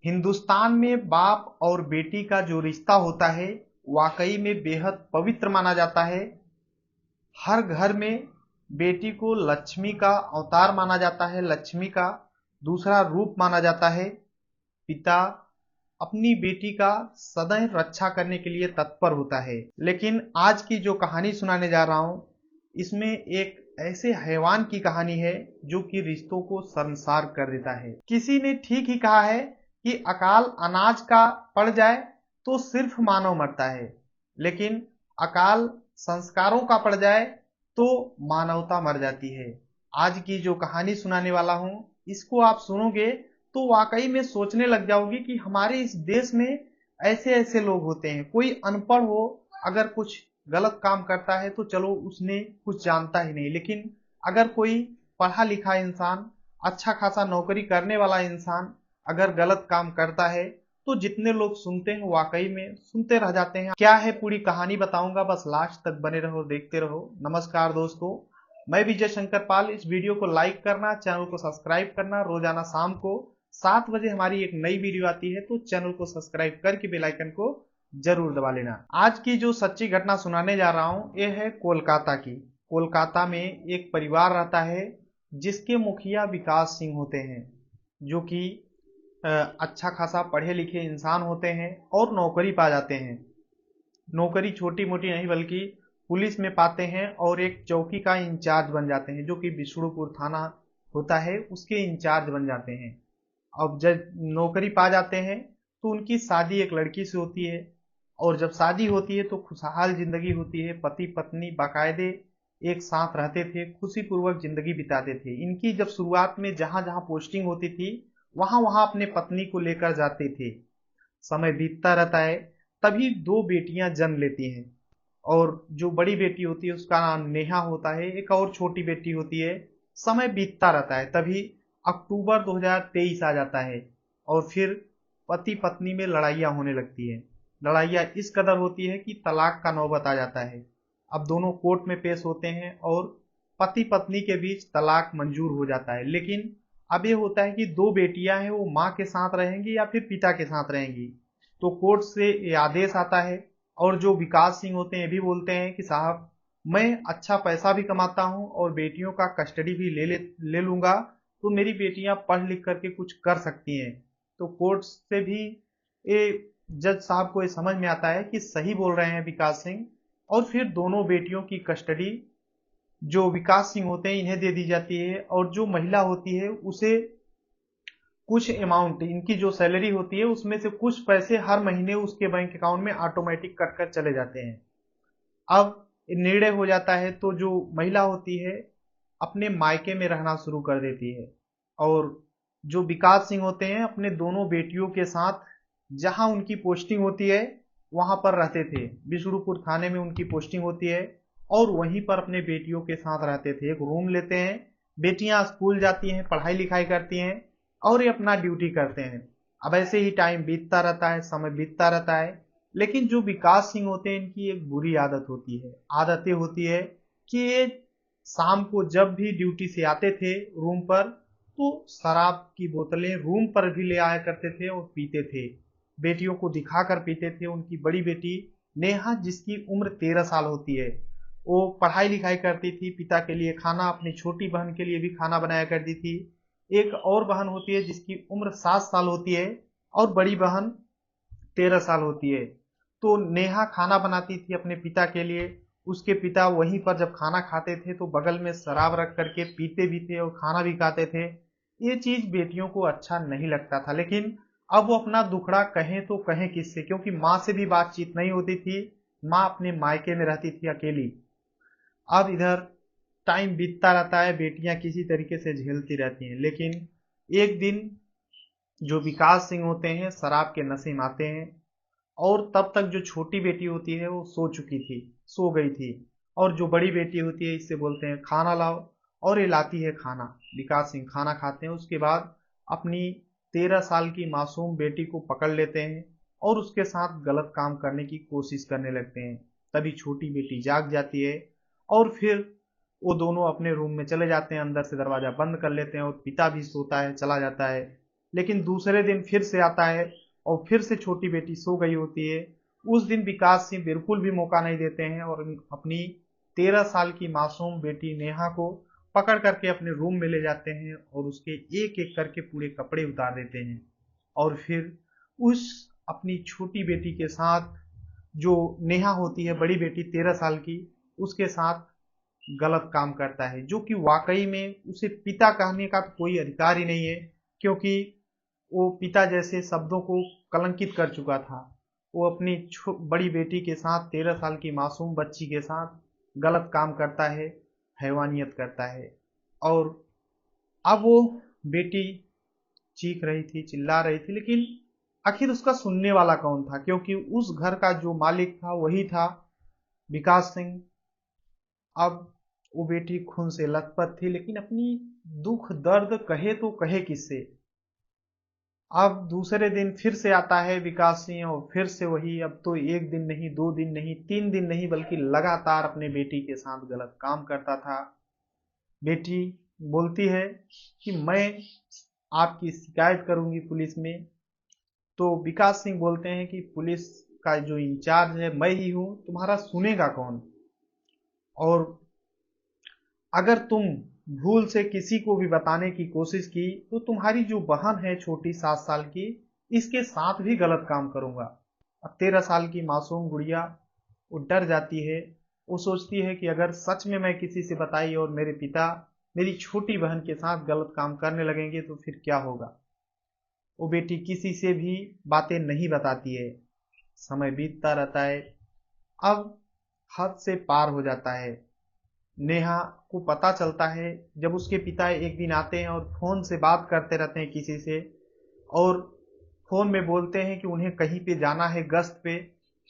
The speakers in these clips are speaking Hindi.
हिंदुस्तान में बाप और बेटी का जो रिश्ता होता है वाकई में बेहद पवित्र माना जाता है। हर घर में बेटी को लक्ष्मी का अवतार माना जाता है, लक्ष्मी का दूसरा रूप माना जाता है। पिता अपनी बेटी का सदैव रक्षा करने के लिए तत्पर होता है। लेकिन आज की जो कहानी सुनाने जा रहा हूं इसमें एक ऐसे हैवान की कहानी है जो कि रिश्तों को शर्मसार कर देता है। किसी ने ठीक ही कहा है कि अकाल अनाज का पड़ जाए तो सिर्फ मानव मरता है, लेकिन अकाल संस्कारों का पड़ जाए तो मानवता मर जाती है। आज की जो कहानी सुनाने वाला हूं इसको आप सुनोगे तो वाकई में सोचने लग जाओगे कि हमारे इस देश में ऐसे ऐसे लोग होते हैं। कोई अनपढ़ हो, अगर कुछ गलत काम करता है तो चलो उसने कुछ जानता ही नहीं, लेकिन अगर कोई पढ़ा लिखा इंसान, अच्छा खासा नौकरी करने वाला इंसान अगर गलत काम करता है तो जितने लोग सुनते हैं वाकई में सुनते रह जाते हैं। क्या है पूरी कहानी बताऊंगा, बस लास्ट तक बने रहो, देखते रहो। नमस्कार दोस्तों, मैं विजय शंकर पाल। इस वीडियो को लाइक करना, चैनल को सब्सक्राइब करना। रोजाना शाम को 7 बजे हमारी एक नई वीडियो आती है, तो चैनल को सब्सक्राइब करके बेल आइकन को जरूर दबा लेना। आज की जो सच्ची घटना सुनाने जा रहा हूं ये है कोलकाता की। कोलकाता में एक परिवार रहता है जिसके मुखिया विकास सिंह होते हैं, जो कि अच्छा खासा पढ़े लिखे इंसान होते हैं और नौकरी पा जाते हैं। नौकरी छोटी मोटी नहीं बल्कि पुलिस में पाते हैं और एक चौकी का इंचार्ज बन जाते हैं, जो कि विष्णुपुर थाना होता है उसके इंचार्ज बन जाते हैं। अब जब नौकरी पा जाते हैं तो उनकी शादी एक लड़की से होती है, और जब शादी होती है तो खुशहाल जिंदगी होती है। पति पत्नी बाकायदे एक साथ रहते थे, खुशी पूर्वक जिंदगी बिताते थे। इनकी जब शुरुआत में जहां जहां पोस्टिंग होती थी वहां वहां अपने पत्नी को लेकर जाते थे। समय बीतता रहता है, तभी 2 बेटियां जन्म लेती हैं, और जो बड़ी बेटी होती है उसका नाम नेहा होता है, एक और छोटी बेटी होती है। समय बीतता रहता है, तभी अक्टूबर 2023 आ जाता है, और फिर पति पत्नी में लड़ाइयाँ होने लगती है। लड़ाइयाँ इस कदर होती है कि तलाक का नौबत आ जाता है। अब दोनों कोर्ट में पेश होते हैं और पति पत्नी के बीच तलाक मंजूर हो जाता है। लेकिन अब ये होता है कि 2 बेटियां हैं, वो माँ के साथ रहेंगी या फिर पिता के साथ रहेंगी। तो कोर्ट से ये आदेश आता है, और जो विकास सिंह होते हैं ये भी बोलते हैं कि साहब मैं अच्छा पैसा भी कमाता हूँ और बेटियों का कस्टडी भी ले लूंगा, तो मेरी बेटियां पढ़ लिख करके कुछ कर सकती हैं। तो कोर्ट से भी ये जज साहब को ये समझ में आता है कि सही बोल रहे हैं विकास सिंह, और फिर दोनों बेटियों की कस्टडी जो विकास सिंह होते हैं इन्हें दे दी जाती है। और जो महिला होती है उसे कुछ अमाउंट, इनकी जो सैलरी होती है उसमें से कुछ पैसे हर महीने उसके बैंक अकाउंट में ऑटोमेटिक कट कर चले जाते हैं। अब निर्णय हो जाता है तो जो महिला होती है अपने मायके में रहना शुरू कर देती है, और जो विकास सिंह होते हैं अपने दोनों बेटियों के साथ जहां उनकी पोस्टिंग होती है वहां पर रहते थे। विष्णुपुर थाने में उनकी पोस्टिंग होती है और वहीं पर अपने बेटियों के साथ रहते थे। एक रूम लेते हैं, बेटियां स्कूल जाती हैं, पढ़ाई लिखाई करती हैं और ये अपना ड्यूटी करते हैं। अब ऐसे ही टाइम बीतता रहता है, समय बीतता रहता है। लेकिन जो विकास सिंह होते हैं इनकी एक बुरी आदत होती है, आदतें होती है कि ये शाम को जब भी ड्यूटी से आते थे रूम पर तो शराब की बोतलें रूम पर भी ले आया करते थे और पीते थे। बेटियों को दिखाकर पीते थे। उनकी बड़ी बेटी नेहा, जिसकी उम्र 13 साल होती है, वो पढ़ाई लिखाई करती थी, पिता के लिए खाना, अपनी छोटी बहन के लिए भी खाना बनाया करती थी। एक और बहन होती है जिसकी उम्र 7 साल होती है, और बड़ी बहन 13 साल होती है। तो नेहा खाना बनाती थी अपने पिता के लिए। उसके पिता वहीं पर जब खाना खाते थे तो बगल में शराब रख करके पीते भी थे और खाना भी खाते थे। ये चीज बेटियों को अच्छा नहीं लगता था, लेकिन अब वो अपना दुखड़ा कहें तो कहें किससे, क्योंकि माँ से भी बातचीत नहीं होती थी। माँ अपने मायके में रहती थी अकेली। अब इधर टाइम बीतता रहता है, बेटियां किसी तरीके से झेलती रहती हैं। लेकिन एक दिन जो विकास सिंह होते हैं शराब के नशे में आते हैं, और तब तक जो छोटी बेटी होती है वो सो चुकी थी, सो गई थी। और जो बड़ी बेटी होती है इससे बोलते हैं खाना लाओ, और ये लाती है खाना। विकास सिंह खाना खाते हैं, उसके बाद अपनी 13 साल की मासूम बेटी को पकड़ लेते हैं और उसके साथ गलत काम करने की कोशिश करने लगते हैं। तभी छोटी बेटी जाग जाती है, और फिर वो दोनों अपने रूम में चले जाते हैं, अंदर से दरवाजा बंद कर लेते हैं, और पिता भी सोता है, चला जाता है। लेकिन दूसरे दिन फिर से आता है और फिर से छोटी बेटी सो गई होती है। उस दिन विकास सिंह बिल्कुल भी मौका नहीं देते हैं और अपनी 13 साल की मासूम बेटी नेहा को पकड़ करके अपने रूम में ले जाते हैं और उसके एक एक करके पूरे कपड़े उतार देते हैं। और फिर उस अपनी छोटी बेटी के साथ, जो नेहा होती है बड़ी बेटी 13 साल की, उसके साथ गलत काम करता है, जो कि वाकई में उसे पिता कहने का तो कोई अधिकार ही नहीं है, क्योंकि वो पिता जैसे शब्दों को कलंकित कर चुका था। वो अपनी बड़ी बेटी के साथ, 13 साल की मासूम बच्ची के साथ गलत काम करता है, हैवानियत करता है। और अब वो बेटी चीख रही थी, चिल्ला रही थी, लेकिन आखिर उसका सुनने वाला कौन था, क्योंकि उस घर का जो मालिक था वही था विकास सिंह। अब वो बेटी खून से लथपथ थी, लेकिन अपनी दुख दर्द कहे तो कहे किससे। अब दूसरे दिन फिर से आता है विकास सिंह और फिर से वही, अब तो एक दिन नहीं, 2 दिन नहीं, 3 दिन नहीं, बल्कि लगातार अपने बेटी के साथ गलत काम करता था। बेटी बोलती है कि मैं आपकी शिकायत करूंगी पुलिस में। तो विकास सिंह बोलते हैं कि पुलिस का जो इंचार्ज है मैं ही हूं, तुम्हारा सुनेगा कौन। और अगर तुम भूल से किसी को भी बताने की कोशिश की तो तुम्हारी जो बहन है छोटी 7 साल की, इसके साथ भी गलत काम करूंगा। अब 13 साल की मासूम गुड़िया वो डर जाती है। वो सोचती है कि अगर सच में मैं किसी से बताई और मेरे पिता मेरी छोटी बहन के साथ गलत काम करने लगेंगे तो फिर क्या होगा। वो बेटी किसी से भी बातें नहीं बताती है। समय बीतता रहता है। अब हद से पार हो जाता है। नेहा को पता चलता है जब उसके पिता एक दिन आते हैं और फोन से बात करते रहते हैं किसी से, और फोन में बोलते हैं कि उन्हें कहीं पे जाना है गश्त पे,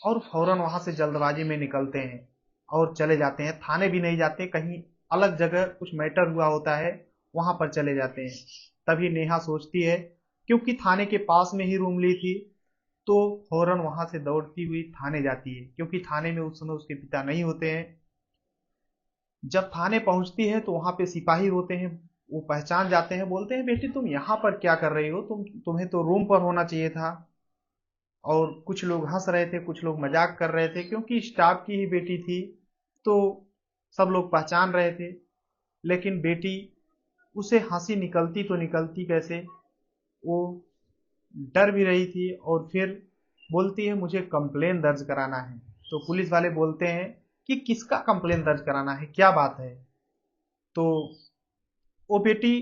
और फौरन वहां से जल्दबाजी में निकलते हैं और चले जाते हैं। थाने भी नहीं जाते, कहीं अलग जगह कुछ मैटर हुआ होता है वहां पर चले जाते हैं। तभी नेहा सोचती है, क्योंकि थाने के पास में ही रूम ली थी, तो फौरन वहां से दौड़ती हुई थाने जाती है, क्योंकि थाने में उस समय उसके पिता नहीं होते हैं। जब थाने पहुंचती है तो वहां पे सिपाही होते हैं, वो पहचान जाते हैं, बोलते हैं बेटी तुम यहाँ पर क्या कर रही हो, तुम्हें तो रूम पर होना चाहिए था। और कुछ लोग हंस रहे थे, कुछ लोग मजाक कर रहे थे, क्योंकि स्टाफ की ही बेटी थी तो सब लोग पहचान रहे थे। लेकिन बेटी, उसे हंसी निकलती तो निकलती कैसे, वो डर भी रही थी और फिर बोलती है मुझे कंप्लेन दर्ज कराना है। तो पुलिस वाले बोलते हैं कि किसका कंप्लेन दर्ज कराना है, क्या बात है। तो वो बेटी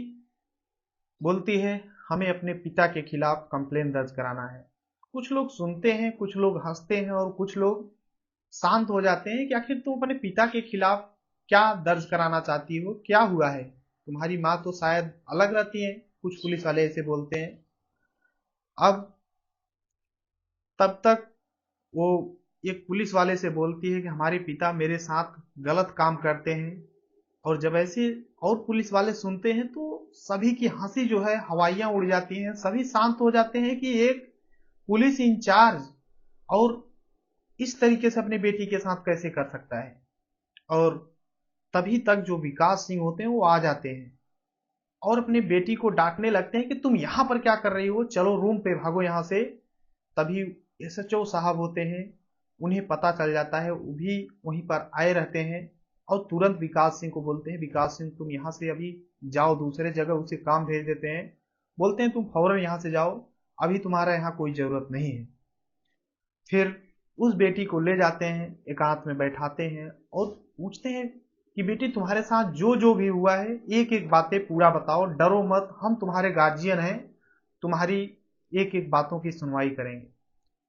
बोलती है हमें अपने पिता के खिलाफ कंप्लेन दर्ज कराना है। कुछ लोग सुनते हैं, कुछ लोग हंसते हैं और कुछ लोग शांत हो जाते हैं कि आखिर तुम अपने पिता के खिलाफ क्या दर्ज कराना चाहती हो, क्या हुआ है, तुम्हारी माँ तो शायद अलग रहती है, कुछ पुलिस वाले ऐसे बोलते हैं। अब तब तक वो एक पुलिस वाले से बोलती है कि हमारे पिता मेरे साथ गलत काम करते हैं। और जब ऐसे और पुलिस वाले सुनते हैं तो सभी की हंसी जो है हवाइयां उड़ जाती हैं, सभी शांत हो जाते हैं कि एक पुलिस इंचार्ज और इस तरीके से अपनी बेटी के साथ कैसे कर सकता है। और तभी तक जो विकास सिंह होते हैं वो आ जाते हैं और अपनी बेटी को डांटने लगते हैं कि तुम यहां पर क्या कर रही हो, चलो रूम पे भागो यहां से। तभी एसएचओ साहब होते हैं, उन्हें पता चल जाता है, वो भी वहीं पर आए रहते हैं और तुरंत विकास सिंह को बोलते हैं विकास सिंह तुम यहाँ से अभी जाओ, दूसरे जगह उसे काम भेज देते हैं। बोलते हैं तुम फौरन यहाँ से जाओ, अभी तुम्हारा यहाँ कोई जरूरत नहीं है। फिर उस बेटी को ले जाते हैं, एकांत में बैठाते हैं और पूछते हैं कि बेटी तुम्हारे साथ जो जो भी हुआ है एक एक बातें पूरा बताओ, डरो मत, हम तुम्हारे गार्जियन हैं, तुम्हारी एक एक बातों की सुनवाई करेंगे।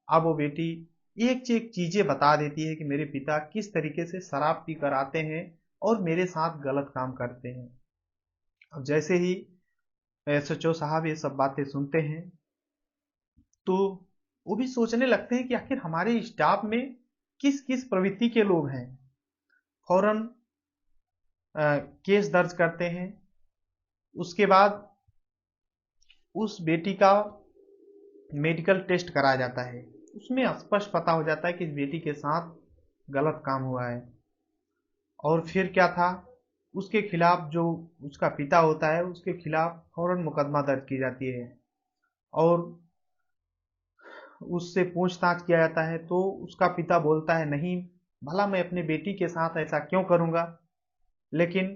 अब वो बेटी एक से एक चीजें बता देती है कि मेरे पिता किस तरीके से शराब पीकर आते हैं और मेरे साथ गलत काम करते हैं। अब जैसे ही एसएचओ साहब ये सब बातें सुनते हैं तो वो भी सोचने लगते हैं कि आखिर हमारे स्टाफ में किस किस प्रवृत्ति के लोग हैं। फौरन केस दर्ज करते हैं। उसके बाद उस बेटी का मेडिकल टेस्ट कराया जाता है। उसमें स्पष्ट पता हो जाता है कि इस बेटी के साथ गलत काम हुआ है। और फिर क्या था, उसके खिलाफ जो उसका पिता होता है उसके खिलाफ फौरन मुकदमा दर्ज की जाती है। और उससे पूछताछ किया जाता है तो उसका पिता बोलता है नहीं, भला मैं अपने बेटी के साथ ऐसा क्यों करूंगा। लेकिन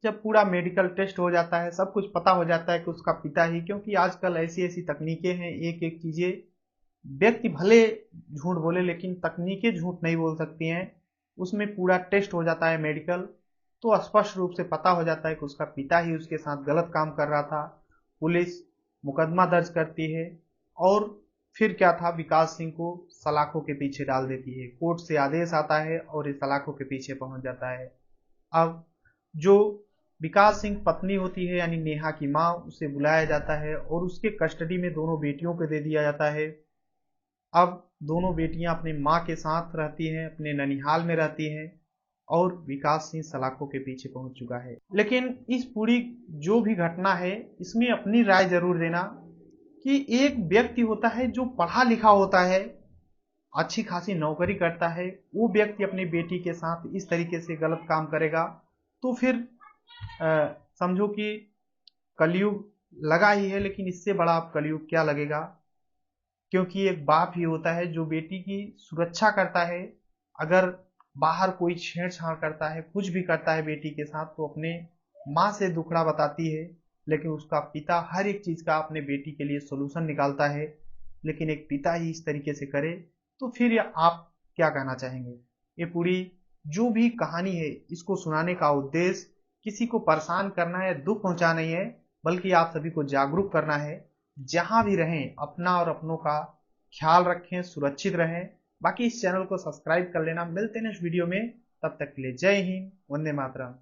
जब पूरा मेडिकल टेस्ट हो जाता है, सब कुछ पता हो जाता है कि उसका पिता ही, क्योंकि आजकल ऐसी ऐसी तकनीकें हैं, एक एक चीजें व्यक्ति भले झूठ बोले लेकिन तकनीकें झूठ नहीं बोल सकती हैं। उसमें पूरा टेस्ट हो जाता है मेडिकल, तो स्पष्ट रूप से पता हो जाता है कि उसका पिता ही उसके साथ गलत काम कर रहा था। पुलिस मुकदमा दर्ज करती है और फिर क्या था, विकास सिंह को सलाखों के पीछे डाल देती है। कोर्ट से आदेश आता है और ये सलाखों के पीछे पहुंच जाता है। अब जो विकास सिंह पत्नी होती है यानी नेहा की माँ, उसे बुलाया जाता है और उसके कस्टडी में दोनों बेटियों को दे दिया जाता है। अब दोनों बेटियां अपनी माँ के साथ रहती हैं, अपने ननिहाल में रहती हैं और विकास सिंह सलाखों के पीछे पहुंच चुका है। लेकिन इस पूरी जो भी घटना है, इसमें अपनी राय जरूर देना कि एक व्यक्ति होता है जो पढ़ा लिखा होता है, अच्छी खासी नौकरी करता है, वो व्यक्ति अपनी बेटी के साथ इस तरीके से गलत काम करेगा तो फिर समझो कि कलयुग लगा ही है, लेकिन इससे बड़ा अब कलयुग क्या लगेगा। क्योंकि एक बाप ही होता है जो बेटी की सुरक्षा करता है। अगर बाहर कोई छेड़छाड़ करता है, कुछ भी करता है बेटी के साथ, तो अपने माँ से दुखड़ा बताती है, लेकिन उसका पिता हर एक चीज का अपने बेटी के लिए सोल्यूशन निकालता है। लेकिन एक पिता ही इस तरीके से करे तो फिर आप क्या कहना चाहेंगे। ये पूरी जो भी कहानी है, इसको सुनाने का उद्देश्य किसी को परेशान करना या दुख पहुंचाना नहीं है, बल्कि आप सभी को जागरूक करना है। जहां भी रहें अपना और अपनों का ख्याल रखें, सुरक्षित रहें। बाकी इस चैनल को सब्सक्राइब कर लेना। मिलते हैं नेक्स्ट वीडियो में, तब तक के लिए जय हिंद, वंदे मातरम।